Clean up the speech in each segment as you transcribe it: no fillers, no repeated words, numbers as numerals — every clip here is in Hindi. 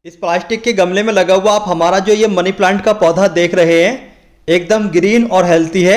इस प्लास्टिक के गमले में लगा हुआ आप हमारा जो ये मनी प्लांट का पौधा देख रहे हैं एकदम ग्रीन और हेल्थी है।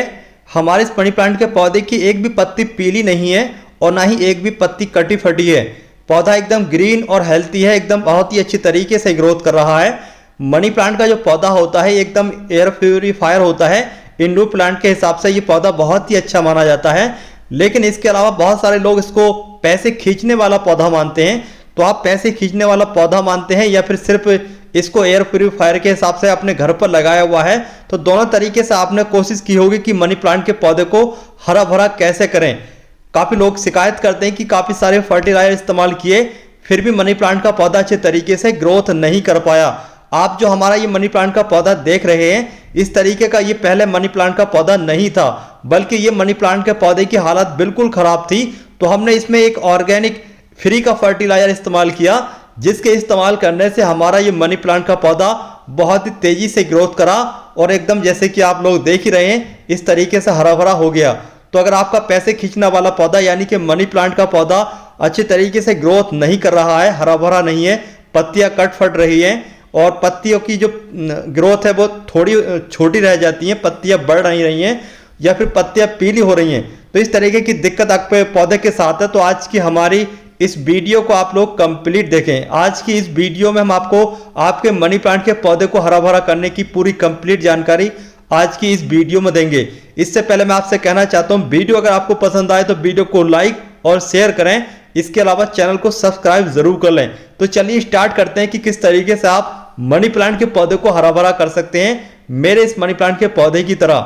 हमारे इस मनी प्लांट के पौधे की एक भी पत्ती पीली नहीं है और ना ही एक भी पत्ती कटी फटी है। पौधा एकदम ग्रीन और हेल्थी है, एकदम बहुत ही अच्छी तरीके से ग्रोथ कर रहा है। मनी प्लांट का जो पौधा होता है एकदम एयर प्यूरीफायर होता है। इंडोर प्लांट के हिसाब से ये पौधा बहुत ही अच्छा माना जाता है, लेकिन इसके अलावा बहुत सारे लोग इसको पैसे खींचने वाला पौधा मानते हैं। तो आप पैसे खींचने वाला पौधा मानते हैं या फिर सिर्फ इसको एयर प्यूरीफायर के हिसाब से अपने घर पर लगाया हुआ है, तो दोनों तरीके से आपने कोशिश की होगी कि मनी प्लांट के पौधे को हरा भरा कैसे करें। काफ़ी लोग शिकायत करते हैं कि काफ़ी सारे फर्टिलाइजर इस्तेमाल किए फिर भी मनी प्लांट का पौधा अच्छे तरीके से ग्रोथ नहीं कर पाया। आप जो हमारा ये मनी प्लांट का पौधा देख रहे हैं इस तरीके का ये पहले मनी प्लांट का पौधा नहीं था, बल्कि ये मनी प्लांट के पौधे की हालत बिल्कुल खराब थी। तो हमने इसमें एक ऑर्गेनिक फ्री का फर्टिलाइजर इस्तेमाल किया, जिसके इस्तेमाल करने से हमारा ये मनी प्लांट का पौधा बहुत ही तेजी से ग्रोथ करा और एकदम जैसे कि आप लोग देख ही रहे हैं इस तरीके से हरा भरा हो गया। तो अगर आपका पैसे खींचने वाला पौधा यानी कि मनी प्लांट का पौधा अच्छे तरीके से ग्रोथ नहीं कर रहा है, हरा भरा नहीं है, पत्तियां कट फट रही हैं और पत्तियों की जो ग्रोथ है वो थोड़ी छोटी रह जाती हैं, पत्तियां बढ़ नहीं रही हैं या फिर पत्तियां पीली हो रही हैं, तो इस तरीके की दिक्कत आपके पौधे के साथ है। तो आज की हमारी इस वीडियो को आप लोग कंप्लीट देखें। आज की इस वीडियो में हम आपको आपके मनी प्लांट के पौधे को हरा भरा करने की पूरी कंप्लीट जानकारी आज की इस वीडियो में देंगे। इससे पहले मैं आपसे कहना चाहता हूं वीडियो अगर आपको पसंद आए तो वीडियो को लाइक और शेयर करें, इसके अलावा चैनल को सब्सक्राइब जरूर कर लें। तो चलिए स्टार्ट करते हैं कि किस तरीके से आप मनी प्लांट के पौधे को हरा भरा कर सकते हैं मेरे इस मनी प्लांट के पौधे की तरह।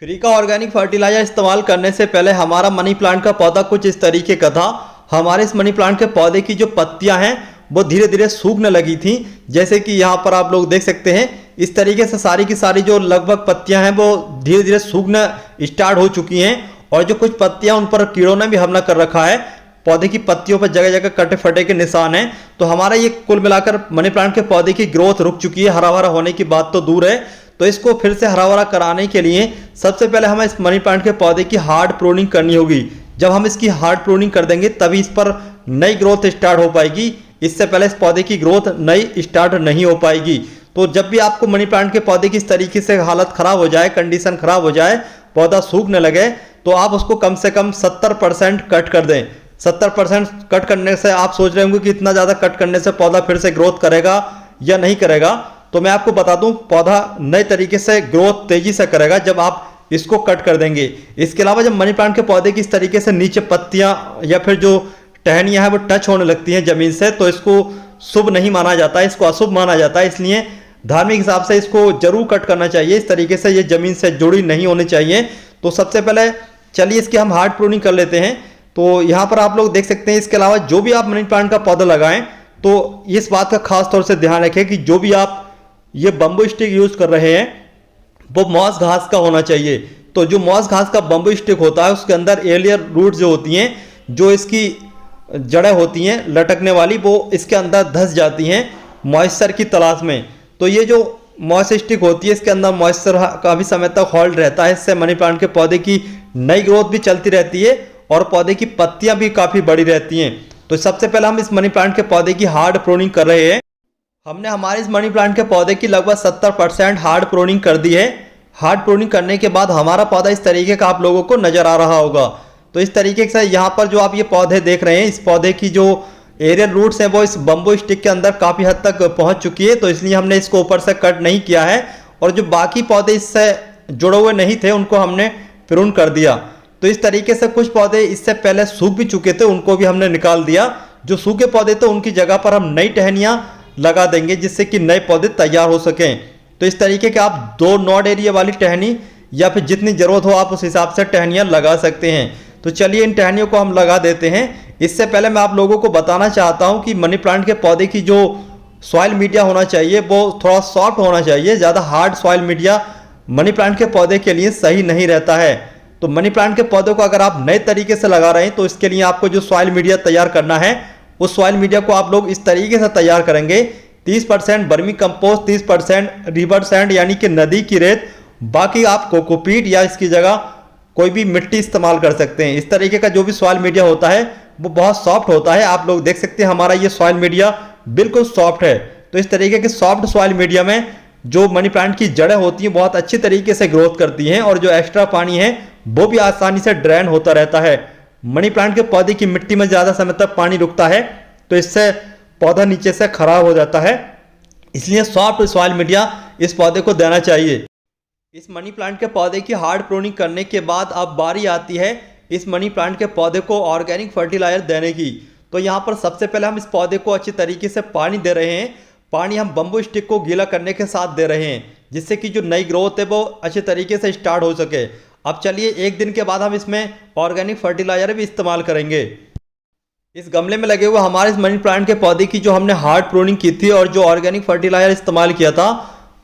फ्री का ऑर्गेनिक फर्टिलाइजर इस्तेमाल करने से पहले हमारा मनी प्लांट का पौधा कुछ इस तरीके का था। हमारे इस मनी प्लांट के पौधे की जो पत्तियां हैं वो धीरे धीरे सूखने लगी थी, जैसे कि यहाँ पर आप लोग देख सकते हैं इस तरीके से सारी की सारी जो लगभग पत्तियां हैं वो धीरे धीरे सूखना स्टार्ट हो चुकी हैं और जो कुछ पत्तियां उन पर कीड़ों ने भी हमला कर रखा है। पौधे की पत्तियों पर जगह जगह कटे फटे के निशान हैं। तो हमारा ये कुल मिलाकर मनी प्लांट के पौधे की ग्रोथ रुक चुकी है, हरा भरा होने की बात तो दूर है। तो इसको फिर से हरा भरा कराने के लिए सबसे पहले हमें इस मनी प्लांट के पौधे की हार्ड प्रूनिंग करनी होगी। जब हम इसकी हार्ड प्रूनिंग कर देंगे तभी इस पर नई ग्रोथ स्टार्ट हो पाएगी, इससे पहले इस पौधे की ग्रोथ नई स्टार्ट नहीं हो पाएगी। तो जब भी आपको मनी प्लांट के पौधे की इस तरीके से हालत खराब हो जाए, कंडीशन खराब हो जाए, पौधा सूखने लगे, तो आप उसको कम से कम 70% कट कर दें। 70% कट करने से आप सोच रहे होंगे कि इतना ज़्यादा कट करने से पौधा फिर से ग्रोथ करेगा या नहीं करेगा। तो मैं आपको बता दूं पौधा नए तरीके से ग्रोथ तेजी से करेगा जब आप इसको कट कर देंगे। इसके अलावा जब मनी प्लांट के पौधे की इस तरीके से नीचे पत्तियां या फिर जो टहनियां हैं वो टच होने लगती हैं जमीन से, तो इसको शुभ नहीं माना जाता, इसको अशुभ माना जाता है। इसलिए धार्मिक हिसाब से इसको जरूर कट करना चाहिए। इस तरीके से ये जमीन से जुड़ी नहीं होनी चाहिए। तो सबसे पहले चलिए इसकी हम हार्ड प्रूनिंग कर लेते हैं। तो यहाँ पर आप लोग देख सकते हैं इसके अलावा जो भी आप मनी प्लांट का पौधा लगाएं तो इस बात का खास तौर से ध्यान रखें कि जो भी आप ये बम्बू स्टिक यूज कर रहे हैं वो मॉस घास का होना चाहिए। तो जो मॉस घास का बम्बू स्टिक होता है उसके अंदर एलियर रूट जो होती हैं, जो इसकी जड़ें होती हैं लटकने वाली, वो इसके अंदर धंस जाती हैं मॉइस्चर की तलाश में। तो ये जो मॉस स्टिक होती है इसके अंदर मॉइस्चर काफ़ी समय तक होल्ड रहता है, इससे मनी प्लांट के पौधे की नई ग्रोथ भी चलती रहती है और पौधे की पत्तियां भी काफ़ी बड़ी रहती हैं। तो सबसे पहले हम इस मनी प्लांट के पौधे की हार्ड प्रूनिंग कर रहे हैं। हमने हमारे इस मनी प्लांट के पौधे की लगभग 70% हार्ड प्रूनिंग कर दी है। हार्ड प्रूनिंग करने के बाद हमारा पौधा इस तरीके का आप लोगों को नजर आ रहा होगा। तो इस तरीके से यहाँ पर जो आप ये पौधे देख रहे हैं इस पौधे की जो एरियल रूट्स हैं वो इस बम्बू स्टिक के अंदर काफ़ी हद तक पहुँच चुकी है, तो इसलिए हमने इसको ऊपर से कट नहीं किया है। और जो बाकी पौधे इससे जुड़े हुए नहीं थे उनको हमने प्रून कर दिया। तो इस तरीके से कुछ पौधे इससे पहले सूख भी चुके थे, उनको भी हमने निकाल दिया। जो सूखे पौधे थे उनकी जगह पर हम नई टहनियाँ लगा देंगे जिससे कि नए पौधे तैयार हो सकें। तो इस तरीके के आप 2 नॉड एरिया वाली टहनी या फिर जितनी ज़रूरत हो आप उस हिसाब से टहनियाँ लगा सकते हैं। तो चलिए इन टहनियों को हम लगा देते हैं। इससे पहले मैं आप लोगों को बताना चाहता हूं कि मनी प्लांट के पौधे की जो सॉइल मीडिया होना चाहिए वो थोड़ा सॉफ्ट होना चाहिए। ज़्यादा hard soil media money plant के पौधे के लिए सही नहीं रहता है। तो मनी प्लांट के पौधों को अगर आप नए तरीके से लगा रहे हैं तो इसके लिए आपको जो सॉइल मीडिया तैयार करना है उस सॉइल मीडिया को आप लोग इस तरीके से तैयार करेंगे। 30% वर्मी कंपोस्ट, 30% रिवर सैंड यानी कि नदी की रेत, बाकी आप कोकोपीट या इसकी जगह कोई भी मिट्टी इस्तेमाल कर सकते हैं। इस तरीके का जो भी सॉइल मीडिया होता है वो बहुत सॉफ्ट होता है। आप लोग देख सकते हैं हमारा ये सॉइल मीडिया बिल्कुल सॉफ्ट है। तो इस तरीके के सॉफ्ट सॉइल मीडिया में जो मनी प्लांट की जड़ें होती हैं बहुत अच्छी तरीके से ग्रोथ करती हैं और जो एक्स्ट्रा पानी है वो भी आसानी से ड्रेन होता रहता है। मनी प्लांट के पौधे की मिट्टी में ज़्यादा समय तक पानी रुकता है तो इससे पौधा नीचे से खराब हो जाता है, इसलिए सॉफ्ट सॉइल मीडिया इस पौधे को देना चाहिए। इस मनी प्लांट के पौधे की हार्ड प्रूनिंग करने के बाद अब बारी आती है इस मनी प्लांट के पौधे को ऑर्गेनिक फर्टिलाइजर देने की। तो यहाँ पर सबसे पहले हम इस पौधे को अच्छी तरीके से पानी दे रहे हैं। पानी हम बम्बू स्टिक को गीला करने के साथ दे रहे हैं जिससे कि जो नई ग्रोथ है वो अच्छे तरीके से स्टार्ट हो सके। अब चलिए 1 दिन के बाद हम इसमें ऑर्गेनिक फर्टिलाइजर भी इस्तेमाल करेंगे। इस गमले में लगे हुए हमारे इस मनी प्लांट के पौधे की जो हमने हार्ड प्रूनिंग की थी और जो ऑर्गेनिक फर्टिलाइजर इस्तेमाल किया था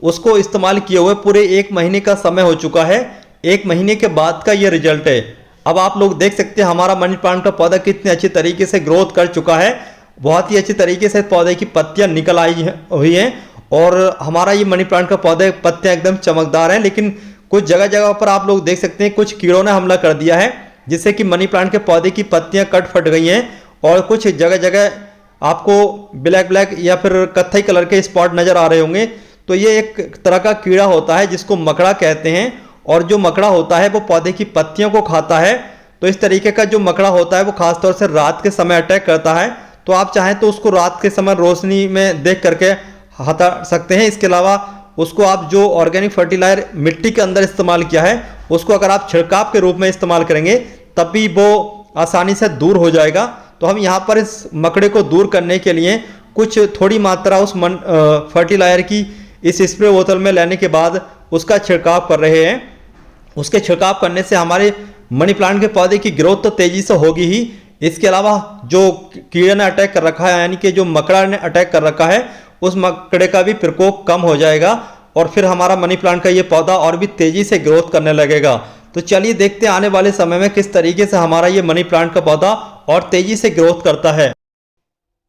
उसको इस्तेमाल किए हुए पूरे 1 महीने का समय हो चुका है। 1 महीने के बाद का ये रिजल्ट है। अब आप लोग देख सकते हैं हमारा मनी प्लांट का पौधा कितने अच्छे तरीके से ग्रोथ कर चुका है। बहुत ही अच्छी तरीके से पौधे की पत्तियां निकल आई हुई हैं और हमारा ये मनी प्लांट का पौधे पत्तियां एकदम चमकदार हैं। लेकिन कुछ जगह जगह पर आप लोग देख सकते हैं कुछ कीड़ों ने हमला कर दिया है जिससे कि मनी प्लांट के पौधे की पत्तियां कट फट गई हैं और कुछ जगह जगह आपको ब्लैक ब्लैक या फिर कत्थई कलर के स्पॉट नजर आ रहे होंगे। तो ये एक तरह का कीड़ा होता है जिसको मकड़ा कहते हैं और जो मकड़ा होता है वो पौधे की पत्तियों को खाता है। तो इस तरीके का जो मकड़ा होता है वो खासतौर से रात के समय अटैक करता है। तो आप चाहें तो उसको रात के समय रोशनी में देख करके हटा सकते हैं। इसके अलावा उसको आप जो ऑर्गेनिक फर्टिलाइजर मिट्टी के अंदर इस्तेमाल किया है उसको अगर आप छिड़काव के रूप में इस्तेमाल करेंगे तब भी वो आसानी से दूर हो जाएगा। तो हम यहाँ पर इस मकड़े को दूर करने के लिए कुछ थोड़ी मात्रा उस फर्टिलाइजर की इस स्प्रे बोतल में लेने के बाद उसका छिड़काव कर रहे हैं। उसके छिड़काव करने से हमारे मनी प्लांट के पौधे की ग्रोथ तो तेजी से होगी ही, इसके अलावा जो कीड़े ने अटैक कर रखा है यानी कि जो मकड़ा ने अटैक कर रखा है उस मकड़े का भी प्रकोप कम हो जाएगा और फिर हमारा मनी प्लांट का ये पौधा और भी तेजी से ग्रोथ करने लगेगा। तो चलिए देखते हैं आने वाले समय में किस तरीके से हमारा ये मनी प्लांट का पौधा और तेजी से ग्रोथ करता है।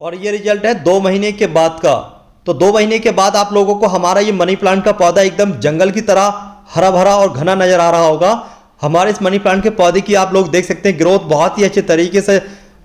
और ये रिजल्ट है 2 महीने के बाद का। तो 2 महीने के बाद आप लोगों को हमारा ये मनी प्लांट का पौधा एकदम जंगल की तरह हरा भरा और घना नजर आ रहा होगा। हमारे इस मनी प्लांट के पौधे की आप लोग देख सकते हैं ग्रोथ बहुत ही अच्छे तरीके से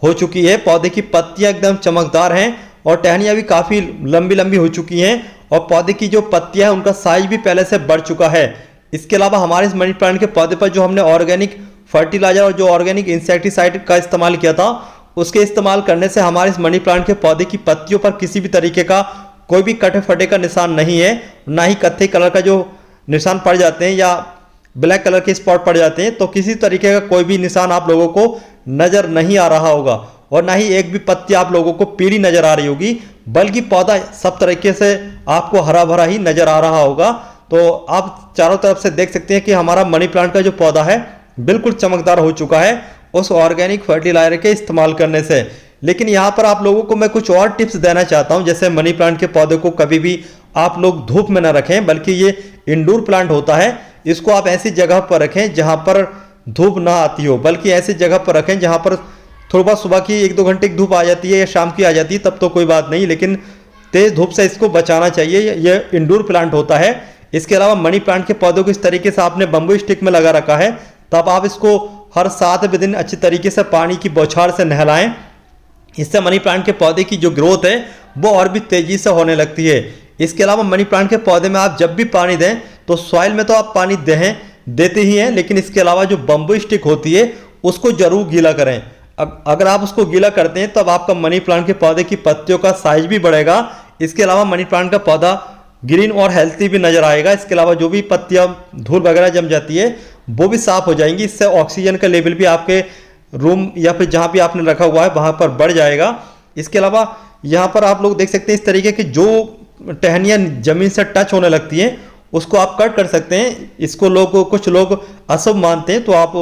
हो चुकी है। पौधे की पत्तियां एकदम चमकदार हैं और टहनियां भी काफ़ी लंबी लंबी हो चुकी हैं और पौधे की जो पत्तियां हैं उनका साइज भी पहले से बढ़ चुका है। इसके अलावा हमारे इस मनी प्लांट के पौधे पर जो हमने ऑर्गेनिक फर्टिलाइजर और जो ऑर्गेनिक इंसेक्टिसाइड का इस्तेमाल किया था उसके इस्तेमाल करने से हमारे इस मनी प्लांट के पौधे की पत्तियों पर किसी भी तरीके का कोई भी कटे फटे का निशान नहीं है, ना ही कत्थई कलर का जो निशान पड़ जाते हैं या ब्लैक कलर के स्पॉट पड़ जाते हैं। तो किसी तरीके का कोई भी निशान आप लोगों को नजर नहीं आ रहा होगा और ना ही एक भी पत्ती आप लोगों को पीली नजर आ रही होगी, बल्कि पौधा सब तरीके से आपको हरा भरा ही नजर आ रहा होगा। तो आप चारों तरफ से देख सकते हैं कि हमारा मनी प्लांट का जो पौधा है बिल्कुल चमकदार हो चुका है उस ऑर्गेनिक फर्टिलाइजर के इस्तेमाल करने से। लेकिन यहाँ पर आप लोगों को मैं कुछ और टिप्स देना चाहता हूँ। जैसे मनी प्लांट के पौधे को कभी भी आप लोग धूप में ना रखें, बल्कि ये इंडोर प्लांट होता है। इसको आप ऐसी जगह पर रखें जहाँ पर धूप ना आती हो, बल्कि ऐसी जगह पर रखें जहाँ पर थोड़ा बहुत सुबह की 1-2 घंटे की धूप आ जाती है या शाम की आ जाती है तब तो कोई बात नहीं, लेकिन तेज धूप से इसको बचाना चाहिए। ये इंडोर प्लांट होता है। इसके अलावा मनी प्लांट के पौधों को इस तरीके से आपने बम्बू स्टिक में लगा रखा है, तब आप इसको हर 7वें दिन अच्छी तरीके से पानी की बौछार से नहलाएं। इससे मनी प्लांट के पौधे की जो ग्रोथ है वो और भी तेजी से होने लगती है। इसके अलावा मनी प्लांट के पौधे में आप जब भी पानी दें तो सॉइल में तो आप पानी देते ही हैं, लेकिन इसके अलावा जो बम्बू स्टिक होती है उसको जरूर गीला करें। अगर आप उसको गीला करते हैं तब आपका मनी प्लांट के पौधे की पत्तियों का साइज भी बढ़ेगा। इसके अलावा मनी प्लांट का पौधा ग्रीन और हेल्थी भी नजर आएगा। इसके अलावा जो भी पत्तियां धूल वगैरह जम जाती है वो भी साफ हो जाएंगी। इससे ऑक्सीजन का लेवल भी आपके रूम या फिर जहाँ भी आपने रखा हुआ है वहाँ पर बढ़ जाएगा। इसके अलावा यहाँ पर आप लोग देख सकते हैं इस तरीके की जो टहनियाँ जमीन से टच होने लगती हैं उसको आप कट कर सकते हैं। इसको कुछ लोग अशुभ मानते हैं तो आप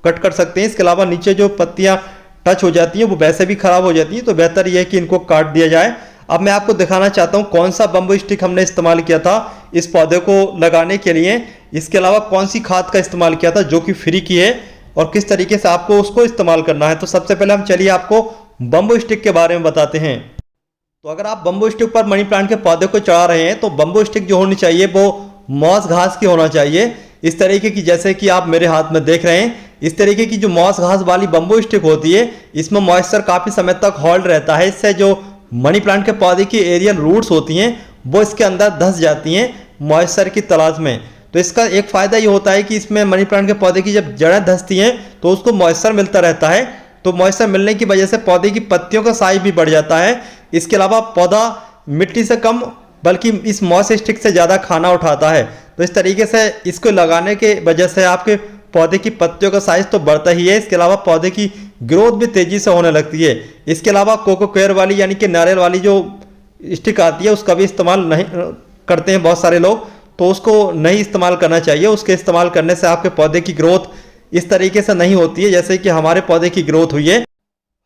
कट कर सकते हैं। इसके अलावा नीचे जो पत्तियाँ टच हो जाती हैं वो वैसे भी खराब हो जाती हैं, तो बेहतर यह है कि इनको काट दिया जाए। अब मैं आपको दिखाना चाहता हूँ कौन सा बम्बू स्टिक हमने इस्तेमाल किया था इस पौधे को लगाने के लिए। इसके अलावा कौन सी खाद का इस्तेमाल किया था जो कि फ्री की है और किस तरीके से आपको उसको इस्तेमाल करना है। तो सबसे पहले हम चलिए आपको बम्बू स्टिक के बारे में बताते हैं। तो अगर आप बम्बू स्टिक पर मनी प्लांट के पौधे को चढ़ा रहे हैं तो बम्बू स्टिक जो होनी चाहिए वो मॉस घास की होना चाहिए। इस तरीके की जैसे कि आप मेरे हाथ में देख रहे हैं, इस तरीके की जो मॉस घास वाली बम्बू स्टिक होती है इसमें मॉइस्चर काफ़ी समय तक होल्ड रहता है। इससे जो मनी प्लांट के पौधे की एरियल रूट्स होती हैं वो इसके अंदर धंस जाती हैं मॉइस्चर की तलाश में। तो इसका एक फ़ायदा ये होता है कि इसमें मनी प्लांट के पौधे की जब जड़ें धंसती हैं तो उसको मॉइस्चर मिलता रहता है। तो मॉइस्चर मिलने की वजह से पौधे की पत्तियों का साइज भी बढ़ जाता है। इसके अलावा पौधा मिट्टी से कम बल्कि इस मॉस स्टिक से ज़्यादा खाना उठाता है। तो इस तरीके से इसको लगाने के वजह से आपके पौधे की पत्तियों का साइज तो बढ़ता ही है, इसके अलावा पौधे की ग्रोथ भी तेज़ी से होने लगती है। इसके अलावा कोको केयर वाली यानी कि नारियल वाली जो स्टिक आती है उसका भी इस्तेमाल नहीं करते हैं बहुत सारे लोग, तो उसको नहीं इस्तेमाल करना चाहिए। उसके इस्तेमाल करने से आपके पौधे की ग्रोथ इस तरीके से नहीं होती है जैसे कि हमारे पौधे की ग्रोथ हुई है।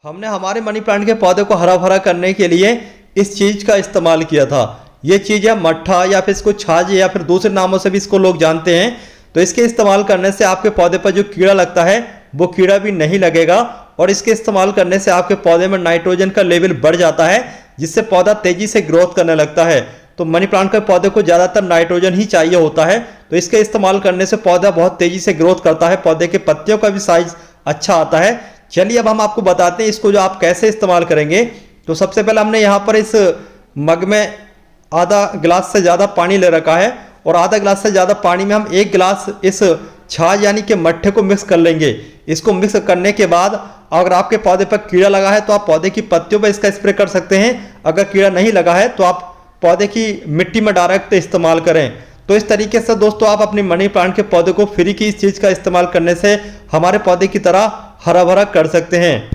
हमने हमारे मनी प्लांट के पौधे को हरा भरा करने के लिए इस चीज़ का इस्तेमाल किया था। ये चीज़ है मट्ठा या फिर इसको छाछ या फिर दूसरे नामों से भी इसको लोग जानते हैं। तो इसके इस्तेमाल करने से आपके पौधे पर जो कीड़ा लगता है वो कीड़ा भी नहीं लगेगा और इसके इस्तेमाल करने से आपके पौधे में नाइट्रोजन का लेवल बढ़ जाता है जिससे पौधा तेज़ी से ग्रोथ करने लगता है। तो मनी प्लांट के पौधे को ज़्यादातर नाइट्रोजन ही चाहिए होता है, तो इसके इस्तेमाल करने से पौधा बहुत तेज़ी से ग्रोथ करता है, पौधे के पत्तियों का भी साइज अच्छा आता है। चलिए अब हम आपको बताते हैं इसको जो आप कैसे इस्तेमाल करेंगे। तो सबसे पहले हमने यहाँ पर इस मग में आधा गिलास से ज़्यादा पानी ले रखा है और आधा गिलास से ज़्यादा पानी में हम 1 गिलास इस छाछ यानी कि मट्ठे को मिक्स कर लेंगे। इसको मिक्स करने के बाद अगर आपके पौधे पर कीड़ा लगा है तो आप पौधे की पत्तियों पर इसका स्प्रे कर सकते हैं। अगर कीड़ा नहीं लगा है तो आप पौधे की मिट्टी में डायरेक्ट इस्तेमाल करें। तो इस तरीके से दोस्तों आप अपनी मनी प्लांट के पौधे को फ्री की इस चीज़ का इस्तेमाल करने से हमारे पौधे की तरह हरा भरा कर सकते हैं।